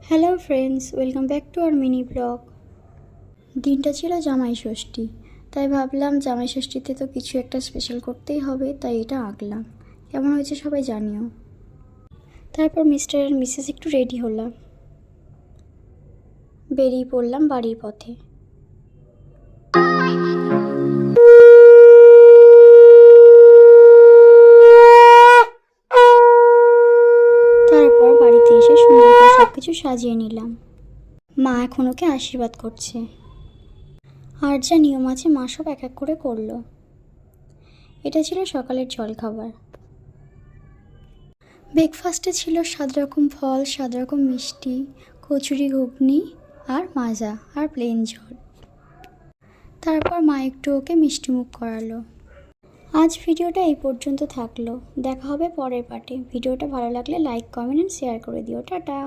Hello friends, welcome back to our mini blog. দিনটা ছিল জামাই ষষ্ঠী, তাই ভাবলাম জামাই ষষ্ঠীতে তো কিছু একটা স্পেশাল করতেই হবে, তাই এটা আঁকলাম। কেমন হয়েছে সবাই জানিও। তারপর মিস্টার আর মিসেস একটু রেডি হলাম, বেরিয়ে পড়লাম বাড়ির পথে। তারপর বাড়িতে এসে সুন্দর করে সব কিছু সাজিয়ে নিলাম। মা এখন ওকে আশীর্বাদ করছে, আর যা নিয়ম আছে মা সব এক এক করে করলো। এটা ছিল সকালের জলখাবার। ব্রেকফাস্টে ছিল 7 রকম ফল, 7 রকম মিষ্টি, কচুরি, ঘুগনি আর মাজা আর প্লেন ঝোল। তারপর মা একটু ওকে মিষ্টিমুখ করালো। আজ ভিডিওটা এই পর্যন্ত থাকলো, দেখা হবে পরের পার্টে। ভিডিওটা ভালো লাগলে লাইক, কমেন্ট এন্ড শেয়ার করে দিও। টাটা।